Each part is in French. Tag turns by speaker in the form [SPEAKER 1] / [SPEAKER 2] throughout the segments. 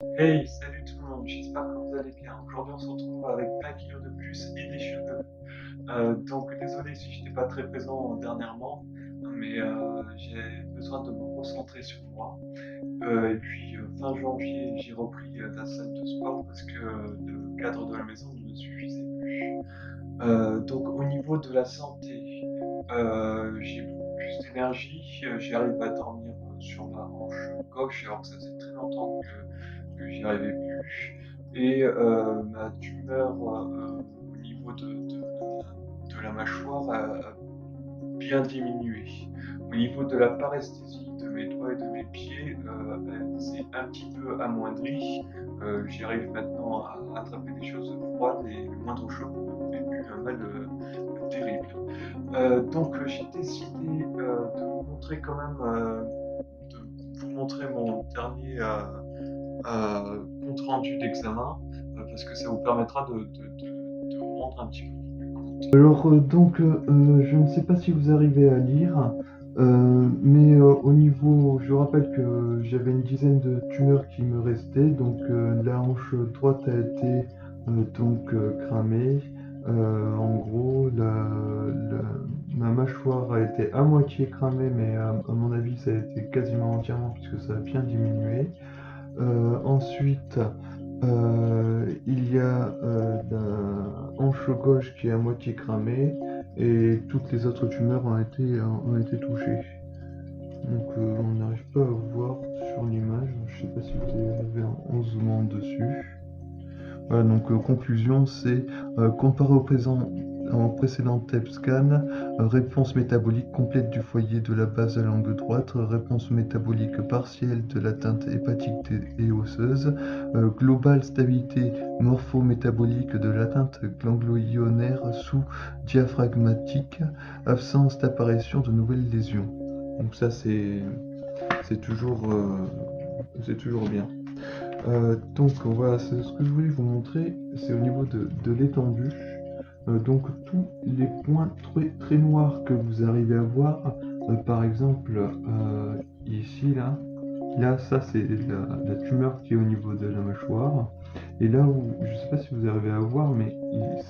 [SPEAKER 1] Hey, salut tout le monde, j'espère que vous allez bien. Aujourd'hui, on se retrouve avec 20 kilos de plus et des cheveux. Donc, désolé si je n'étais pas très présent dernièrement, mais j'ai besoin de me recentrer sur moi. Et puis, fin janvier, j'ai repris la salle de sport parce que le cadre de la maison ne me suffisait plus. Donc, au niveau de la santé, j'ai beaucoup plus d'énergie, j'arrive à dormir sur ma hanche gauche alors que ça faisait très longtemps que j'y arrivais plus. Et ma tumeur au niveau de la mâchoire a bien diminué. Au niveau de la paresthésie de mes doigts et de mes pieds, elle s'est un petit peu amoindrie. J'arrive maintenant à attraper des choses froides et le moindre choc me fait plus un mal terrible. Donc j'ai décidé de vous montrer quand même, de vous montrer mon dernier compte rendu d'examen, parce que ça vous permettra de vous rendre un petit peu plus compte.
[SPEAKER 2] Je ne sais pas si vous arrivez à lire, mais au niveau, je rappelle que j'avais une dizaine de tumeurs qui me restaient, la hanche droite a été cramée. En gros, ma mâchoire a été à moitié cramée, mais à mon avis, ça a été quasiment entièrement puisque ça a bien diminué. Ensuite, il y a la hanche gauche qui est à moitié cramée et toutes les autres tumeurs ont été touchées. On n'arrive pas à voir sur l'image. Je ne sais pas si vous avez en zoomant dessus. Voilà, conclusion, c'est comparé en précédent TEP scan, réponse métabolique complète du foyer de la base à langue droite, réponse métabolique partielle de l'atteinte hépatique et osseuse, globale stabilité morpho-métabolique de l'atteinte ganglionnaire sous-diaphragmatique, absence d'apparition de nouvelles lésions. Donc ça, c'est toujours bien. Voilà, ce que je voulais vous montrer, c'est au niveau de l'étendue. Tous les points très, très noirs que vous arrivez à voir, par exemple ici, là ça c'est la tumeur qui est au niveau de la mâchoire. Et là où, je ne sais pas si vous arrivez à voir, mais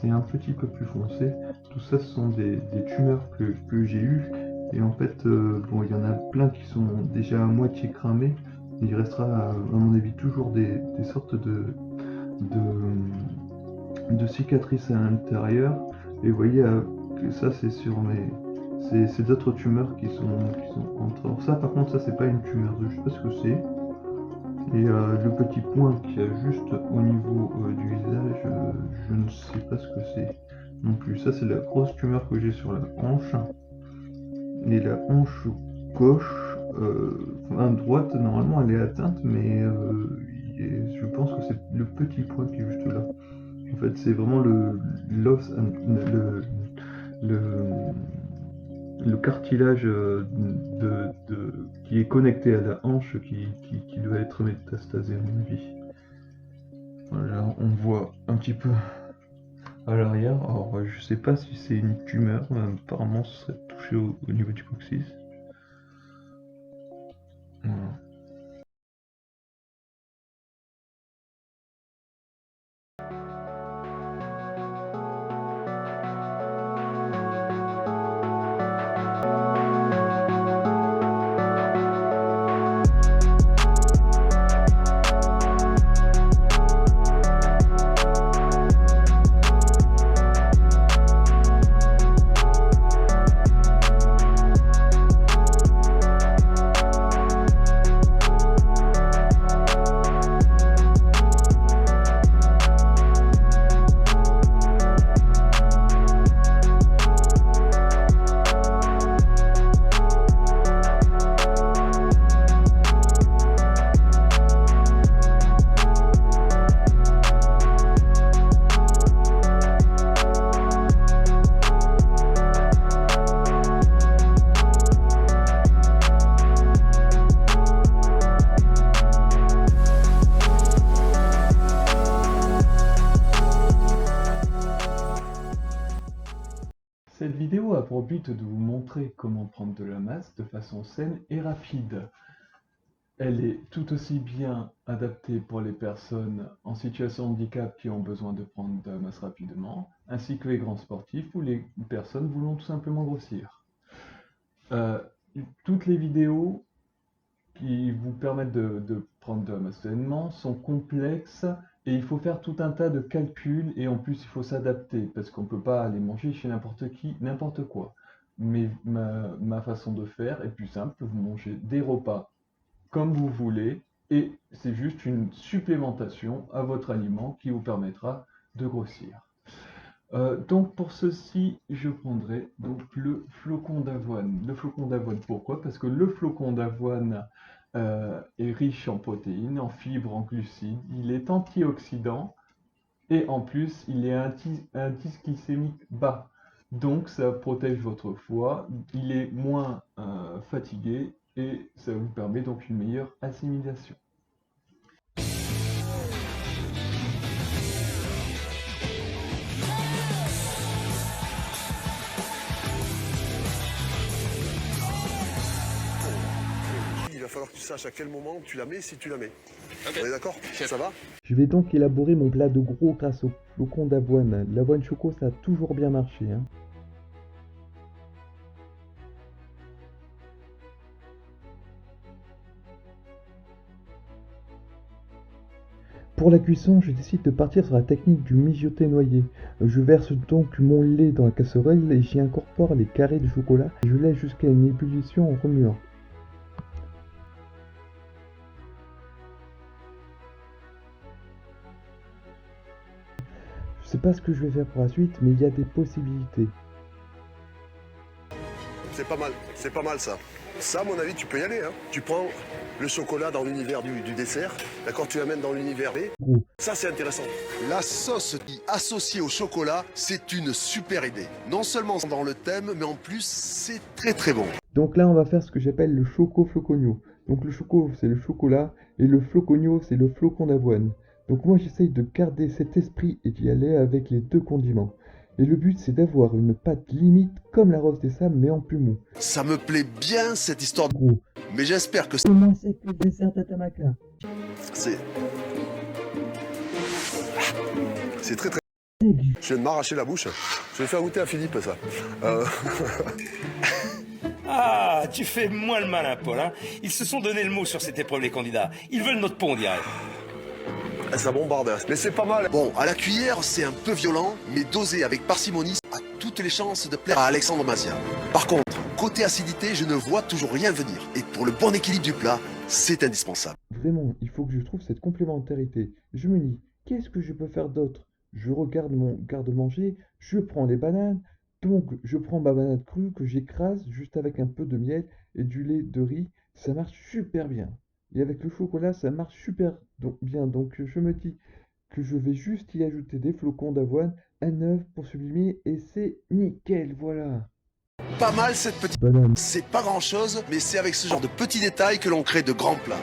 [SPEAKER 2] c'est un petit peu plus foncé. Tout ça, ce sont des tumeurs que j'ai eues. Et en fait, bon, il y en a plein qui sont déjà à moitié cramées. Il restera, à mon avis, toujours des sortes de cicatrices à l'intérieur. Et vous voyez que ça, c'est sur ces d'autres tumeurs qui sont entre. Alors ça, par contre, ça, c'est pas une tumeur. Je sais pas ce que c'est. Et le petit point qu'il y a juste au niveau du visage, je ne sais pas ce que c'est non plus. Ça, c'est la grosse tumeur que j'ai sur la hanche. Et la hanche gauche, enfin droite, normalement elle est atteinte, mais je pense que c'est le petit point qui est juste là. En fait, c'est vraiment l'os, le, le cartilage qui est connecté à la hanche qui doit être métastasé, à mon avis. Voilà, on voit un petit peu à l'arrière. Alors, je sais pas si c'est une tumeur, mais apparemment, ce serait touché au niveau du coccyx. Voilà. Cette vidéo a pour but de vous montrer comment prendre de la masse de façon saine et rapide. Elle est tout aussi bien adaptée pour les personnes en situation de handicap qui ont besoin de prendre de la masse rapidement, ainsi que les grands sportifs ou les personnes voulant tout simplement grossir. Euh, Toutes les vidéos qui vous permettent de prendre de la masse sainement sont complexes et il faut faire tout un tas de calculs et en plus il faut s'adapter parce qu'on ne peut pas aller manger chez n'importe qui, n'importe quoi. Mais ma façon de faire est plus simple, vous mangez des repas comme vous voulez et c'est juste une supplémentation à votre aliment qui vous permettra de grossir. Donc pour ceci, je prendrai donc le flocon d'avoine. Le flocon d'avoine, pourquoi? Parce que le flocon d'avoine est riche en protéines, en fibres, en glucides. Il est antioxydant et en plus, il est indice glycémique bas. Donc ça protège votre foie, il est moins fatigué et ça vous permet donc une meilleure assimilation.
[SPEAKER 3] Il va falloir que tu saches à quel moment tu la mets, si tu la mets. Okay. On est d'accord? Ça va?
[SPEAKER 2] Je vais donc élaborer mon plat de gros grâce au flocon d'avoine. L'avoine choco, ça a toujours bien marché, hein. Pour la cuisson, je décide de partir sur la technique du mijoté noyé. Je verse donc mon lait dans la casserole et j'y incorpore les carrés de chocolat et je laisse jusqu'à une ébullition en remuant. Je sais pas ce que je vais faire pour la suite, mais il y a des possibilités.
[SPEAKER 3] C'est pas mal ça. Ça, à mon avis, tu peux y aller. Hein. Tu prends le chocolat dans l'univers du dessert, d'accord? Tu l'amènes dans l'univers B. Ça, c'est intéressant. La sauce associée au chocolat, c'est une super idée. Non seulement dans le thème, mais en plus, c'est très très bon.
[SPEAKER 2] Donc là, on va faire ce que j'appelle le choco flocogno. Donc le choco, c'est le chocolat, et le flocogno, c'est le flocon d'avoine. Donc moi, j'essaye de garder cet esprit et d'y aller avec les deux condiments. Et le but, c'est d'avoir une pâte limite comme la rose des sables, mais en plus mou.
[SPEAKER 3] Ça me plaît bien cette histoire de
[SPEAKER 2] Gros.
[SPEAKER 3] Mais j'espère que
[SPEAKER 2] Comment c'est que le dessert de Tamaka?
[SPEAKER 3] c'est très très... Je viens de m'arracher la bouche. Je vais faire goûter à Philippe ça.
[SPEAKER 4] Ah, tu fais moins le malin, Paul. Hein. Ils se sont donné le mot sur cette épreuve, les candidats. Ils veulent notre pont, on dirait.
[SPEAKER 3] Ça bombarde, mais c'est pas mal. Bon, à la cuillère, c'est un peu violent, mais dosé avec parcimonie, a toutes les chances de plaire à Alexandre Mazia. Par contre, côté acidité, je ne vois toujours rien venir. Et pour le bon équilibre du plat, c'est indispensable.
[SPEAKER 2] Vraiment, il faut que je trouve cette complémentarité. Je me dis, qu'est-ce que je peux faire d'autre? Je regarde mon garde-manger, je prends des bananes, donc je prends ma banane crue que j'écrase juste avec un peu de miel et du lait de riz. Ça marche super bien. Et avec le chocolat, ça marche super bien. Donc je me dis que je vais juste y ajouter des flocons d'avoine, un œuf pour sublimer et c'est nickel, voilà.
[SPEAKER 3] Pas mal cette petite
[SPEAKER 2] Banane.
[SPEAKER 3] C'est pas grand chose, mais c'est avec ce genre de petits détails que l'on crée de grands plats.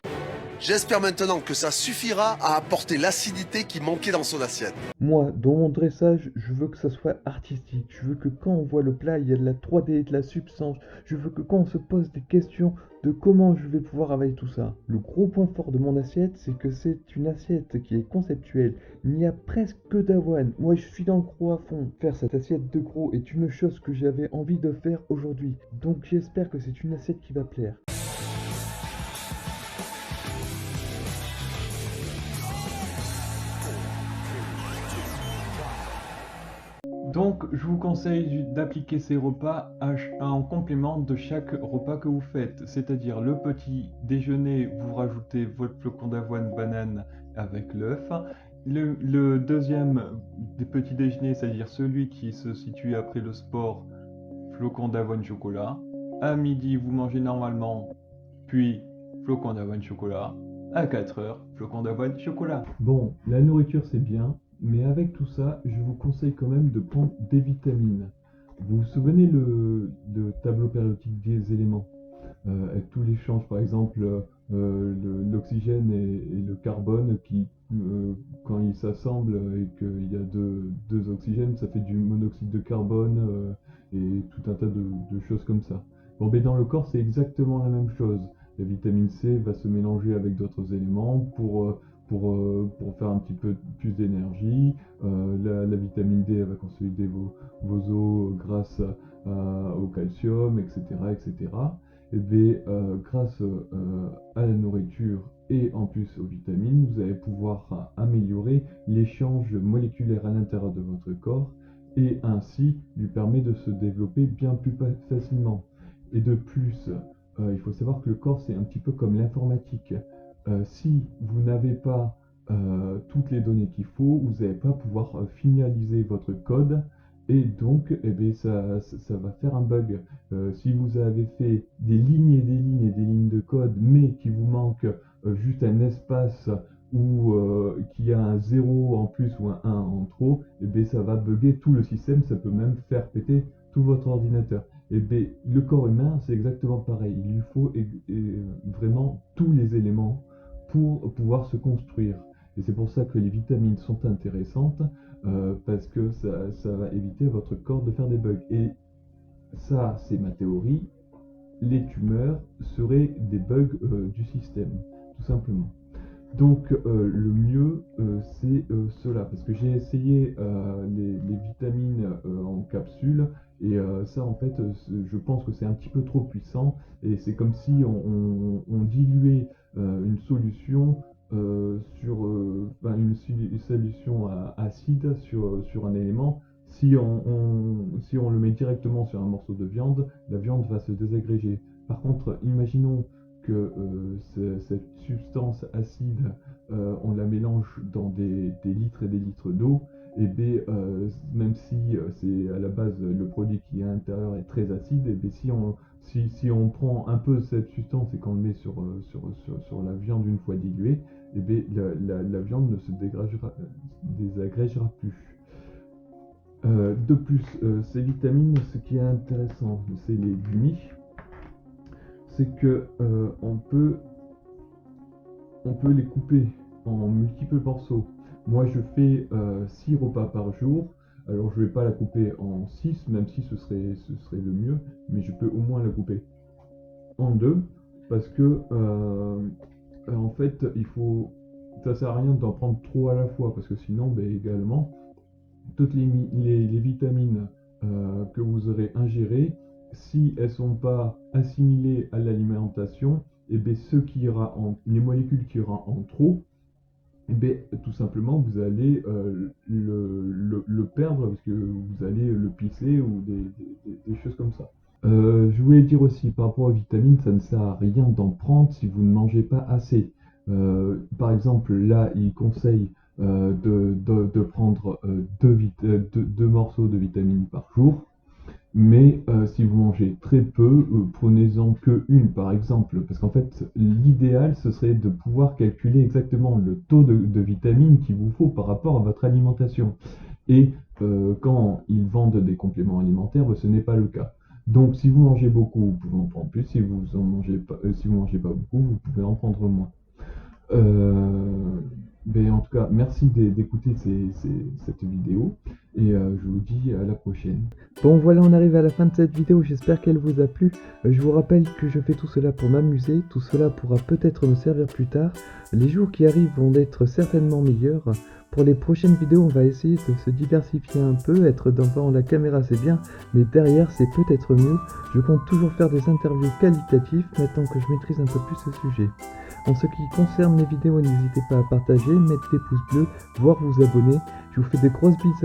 [SPEAKER 3] J'espère maintenant que ça suffira à apporter l'acidité qui manquait dans son assiette.
[SPEAKER 2] Moi, dans mon dressage, je veux que ça soit artistique. Je veux que quand on voit le plat, il y a de la 3D, de la substance. Je veux que quand on se pose des questions de comment je vais pouvoir avaler tout ça. Le gros point fort de mon assiette, c'est que c'est une assiette qui est conceptuelle. Il n'y a presque que d'avoine. Moi, je suis dans le gros à fond. Faire cette assiette de gros est une chose que j'avais envie de faire aujourd'hui. Donc j'espère que c'est une assiette qui va plaire. Donc, je vous conseille d'appliquer ces repas en complément de chaque repas que vous faites. C'est-à-dire le petit déjeuner, vous rajoutez votre flocon d'avoine banane avec l'œuf. Le deuxième des petits déjeuners, c'est-à-dire celui qui se situe après le sport, flocon d'avoine chocolat. À midi, vous mangez normalement, puis flocon d'avoine chocolat. À 4 heures, flocon d'avoine chocolat. Bon, la nourriture c'est bien, mais avec tout ça, je vous conseille quand même de prendre des vitamines. Vous vous souvenez le tableau périodique des éléments avec tous les changes, par exemple l'oxygène et le carbone qui, quand ils s'assemblent et qu'il y a deux oxygènes, ça fait du monoxyde de carbone et tout un tas de choses comme ça. Bon, mais dans le corps, c'est exactement la même chose. La vitamine C va se mélanger avec d'autres éléments pour faire un petit peu plus d'énergie. La vitamine D elle va consolider vos os grâce au calcium, etc. etc. Et bien, grâce à la nourriture et en plus aux vitamines, vous allez pouvoir améliorer l'échange moléculaire à l'intérieur de votre corps et ainsi lui permettre de se développer bien plus facilement. Et de plus, il faut savoir que le corps c'est un petit peu comme l'informatique. Si vous n'avez pas toutes les données qu'il faut, vous n'allez pas pouvoir finaliser votre code et donc eh bien, ça va faire un bug. Si vous avez fait des lignes et des lignes et des lignes de code mais qu'il vous manque juste un espace ou qu'il y a un 0 en plus ou un 1 en trop, et bien ça va bugger tout le système, ça peut même faire péter tout votre ordinateur. Et bien le corps humain c'est exactement pareil, il lui faut vraiment tous les éléments pour pouvoir se construire. Et c'est pour ça que les vitamines sont intéressantes, parce que ça va éviter à votre corps de faire des bugs. Et ça, c'est ma théorie, les tumeurs seraient des bugs du système, tout simplement. Donc le mieux c'est cela, parce que j'ai essayé les vitamines en capsule et ça en fait je pense que c'est un petit peu trop puissant et c'est comme si on diluait une solution une solution acide sur un élément. Si on le met directement sur un morceau de viande, la viande va se désagréger. Par contre, imaginons que cette substance acide, on la mélange dans des litres et des litres d'eau, et bien, même si c'est à la base le produit qui est à l'intérieur est très acide, et bien, si on prend un peu cette substance et qu'on le met sur la viande une fois diluée, et bien, la viande ne se désagrégera plus. De plus, ces vitamines, ce qui est intéressant, c'est les gummies. C'est que on peut les couper en multiples morceaux. Moi je fais 6 repas par jour, alors je vais pas la couper en 6, même si ce serait le mieux, mais je peux au moins la couper en 2, parce que en fait ça sert à rien d'en prendre trop à la fois, parce que sinon également toutes les vitamines que vous aurez ingérées, si elles ne sont pas assimilées à l'alimentation, et bien les molécules qui iront en trop, et bien tout simplement vous allez le perdre parce que vous allez le pisser ou des choses comme ça. Je voulais dire aussi par rapport aux vitamines, ça ne sert à rien d'en prendre si vous ne mangez pas assez. Par exemple, là, il conseille de prendre 2 morceaux de vitamines par jour. Mais si vous mangez très peu, prenez-en que une par exemple, parce qu'en fait l'idéal ce serait de pouvoir calculer exactement le taux de vitamines qu'il vous faut par rapport à votre alimentation. Et quand ils vendent des compléments alimentaires, ce n'est pas le cas. Donc si vous mangez beaucoup, vous pouvez en prendre plus, si vous mangez pas beaucoup, vous pouvez en prendre moins. En tout cas, merci d'écouter cette vidéo et je vous dis à la prochaine.
[SPEAKER 5] Bon voilà, on arrive à la fin de cette vidéo, j'espère qu'elle vous a plu. Je vous rappelle que je fais tout cela pour m'amuser, tout cela pourra peut-être me servir plus tard. Les jours qui arrivent vont être certainement meilleurs. Pour les prochaines vidéos, on va essayer de se diversifier un peu, être devant la caméra c'est bien, mais derrière c'est peut-être mieux. Je compte toujours faire des interviews qualitatives maintenant que je maîtrise un peu plus ce sujet. En ce qui concerne mes vidéos, n'hésitez pas à partager, mettre des pouces bleus, voire vous abonner. Je vous fais de grosses bises.